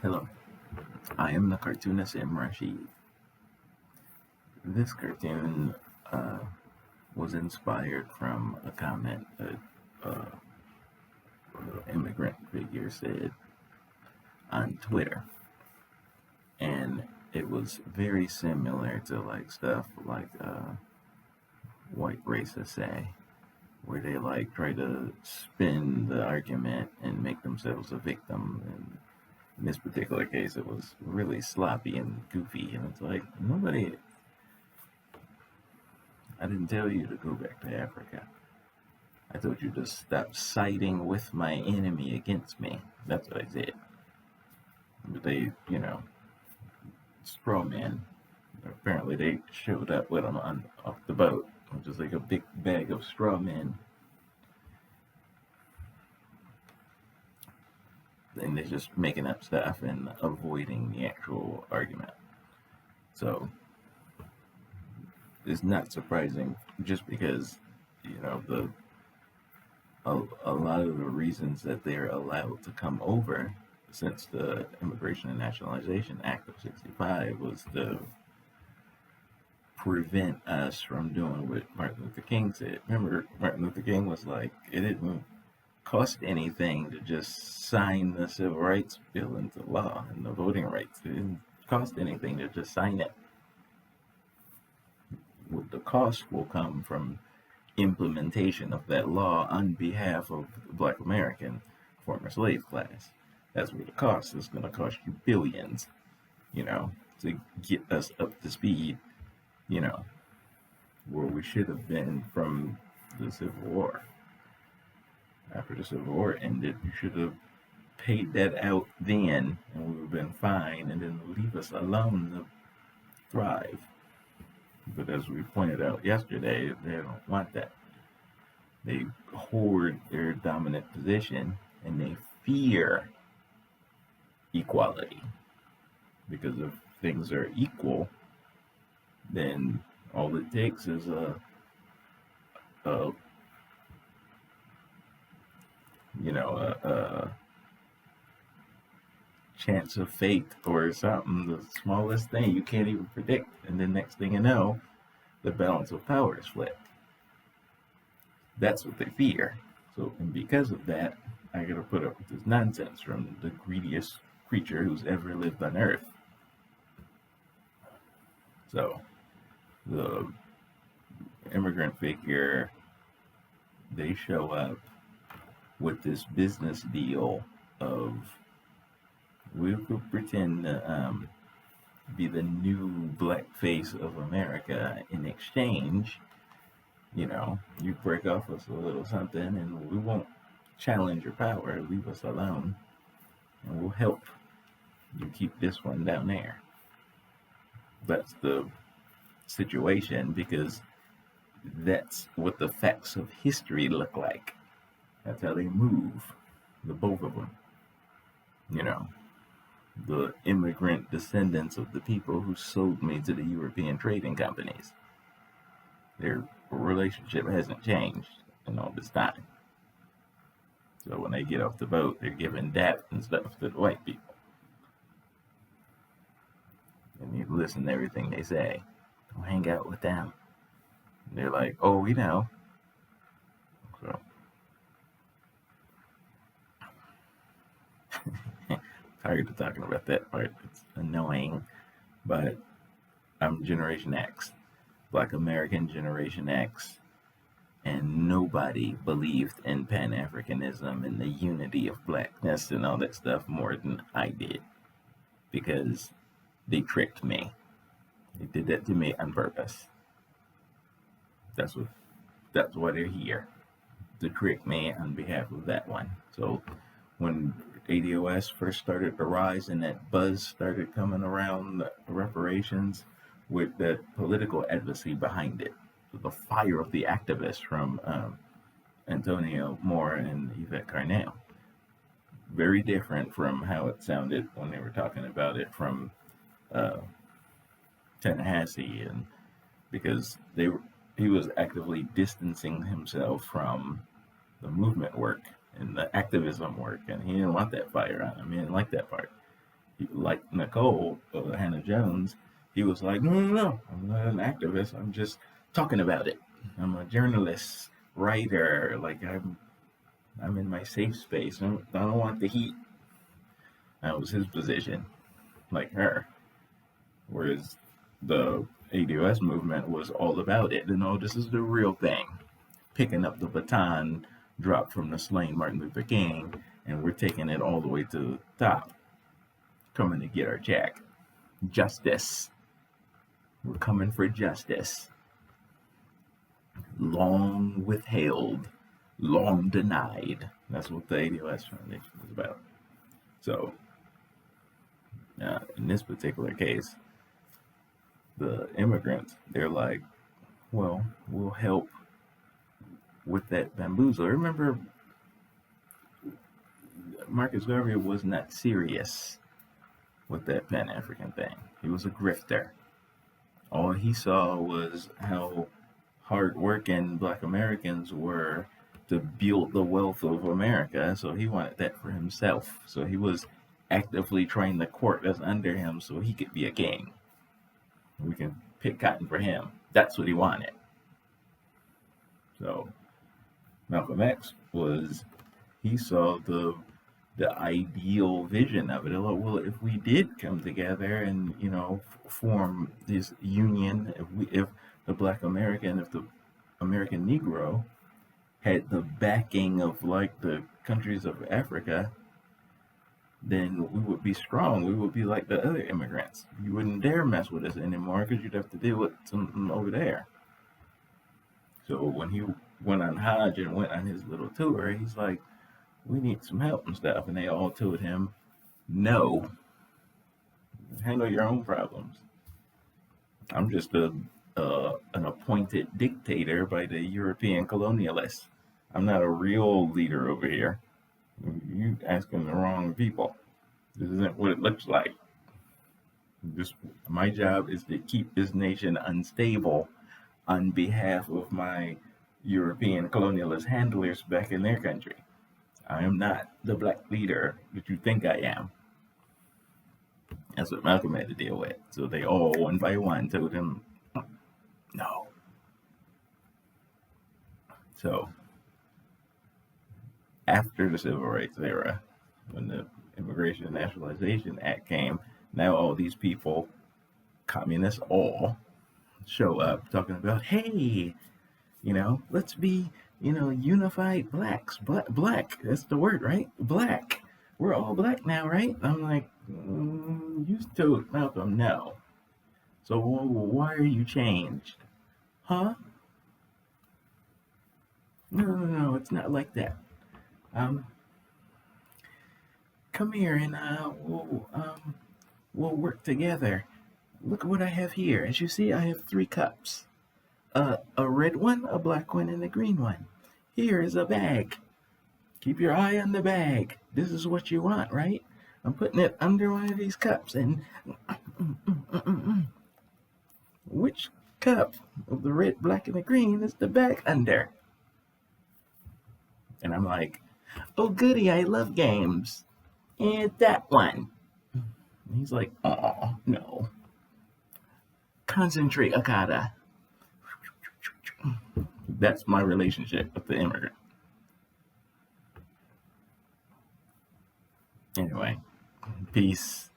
Hello, I am the cartoonist M. Rashid. This cartoon uh, was inspired from a comment that an immigrant figure said on Twitter, and it was very similar to like stuff like white racists say, where they like try to spin the argument and make themselves a victim. And in this particular case, it was really sloppy and goofy, and it's like nobody. I didn't tell you to go back to Africa. I told you to stop siding with my enemy against me. That's what I said. But they, straw man. Apparently, they showed up with them off the boat, which is like a big bag of straw men. And they're just making up stuff and avoiding the actual argument. So it's not surprising just because, a lot of the reasons that they're allowed to come over since the Immigration and Nationalization Act of 65 was to prevent us from doing what Martin Luther King said. Remember, Martin Luther King was like, it didn't cost anything to just sign the Civil Rights Bill into law and the voting rights. It didn't cost anything to just sign it. What the cost will come from implementation of that law on behalf of the Black American former slave class. That's where the cost is going to cost you billions, to get us up to speed, where we should have been from the Civil War. After the Civil War ended, you should have paid that out then, and we would have been fine, and then leave us alone to thrive. But as we pointed out yesterday, they don't want that. They hoard their dominant position and they fear equality. Because if things are equal, then all it takes is a chance of fate or something, the smallest thing you can't even predict, and then next thing you know, the balance of power is flipped. That's what they fear. So, and because of that, I gotta put up with this nonsense from the greediest creature who's ever lived on Earth. So, the immigrant figure, they show up with this business deal of, we could pretend to be the new black face of America. In exchange, you break off us a little something and we won't challenge your power. Leave us alone and we'll help you keep this one down there. That's the situation, because that's what the facts of history look like. That's how they move, the both of them. The immigrant descendants of the people who sold me to the European trading companies. Their relationship hasn't changed in all this time. So when they get off the boat, they're giving dap and stuff to the white people. And you listen to everything they say. Don't hang out with them. And they're like, oh, we know. So tired of talking about that part. It's annoying. But I'm Generation X, Black American Generation X, and nobody believed in Pan-Africanism and the unity of blackness and all that stuff more than I did, because they tricked me. They did that to me on purpose. That's why they're here, to trick me on behalf of that one. So when ADOS first started to rise and that buzz started coming around the reparations with that political advocacy behind it, the fire of the activists from Antonio Moore and Yvette Carnell. Very different from how it sounded when they were talking about it from Tallahassee, and because he was actively distancing himself from the movement work and the activism work, and he didn't want that fire on him. He didn't like that part. like Nicole, Hannah Jones, he was like, no, no, no, I'm not an activist. I'm just talking about it. I'm a journalist, writer. Like I'm in my safe space. I don't want the heat. That was his position, like her. Whereas the ADOS movement was all about it. No, this is the real thing. Picking up the baton dropped from the slain Martin Luther King, and we're taking it all the way to the top, coming to get our check. Justice. We're coming for justice. Long withheld, long denied. That's what the ADOS Foundation is about. So, in this particular case, the immigrants, they're like, well, we'll help with that bamboozle. Remember, Marcus Garvey was not serious with that Pan-African thing. He was a grifter. All he saw was how hard-working Black Americans were to build the wealth of America, so he wanted that for himself. So he was actively trying to court us under him so he could be a king. We can pick cotton for him. That's what he wanted. So Malcolm X he saw the ideal vision of it. Well, if we did come together and form this union, if the Black American, if the American Negro had the backing of like the countries of Africa, then we would be strong. We would be like the other immigrants. You wouldn't dare mess with us anymore because you'd have to deal with something over there. So when he went on Hajj and went on his little tour, he's like, we need some help and stuff. And they all told him, no, handle your own problems. I'm just an appointed dictator by the European colonialists. I'm not a real leader over here. You asking the wrong people. This isn't what it looks like. My job is to keep this nation unstable on behalf of my European colonialist handlers back in their country. I am not the Black leader that you think I am. That's what Malcolm had to deal with. So they all, one by one, told him, no. So after the Civil Rights era, when the Immigration and Naturalization Act came, now all these people, communists all, show up talking about, hey, let's be, unified blacks. Black, that's the word, right? Black. We're all black now, right? I'm like, you told Malcolm no. So why are you changed? Huh? No, it's not like that. Come here and we'll work together. Look at what I have here. As you see, I have 3 cups. A red one, a black one, and a green one. Here is a bag. Keep your eye on the bag. This is what you want, right? I'm putting it under one of these cups, and which cup of the red, black, and the green is the bag under? And I'm like, oh goody, I love games. And that one. And he's like, oh, no. Concentrate, Akata. That's my relationship with the immigrant. Anyway, peace.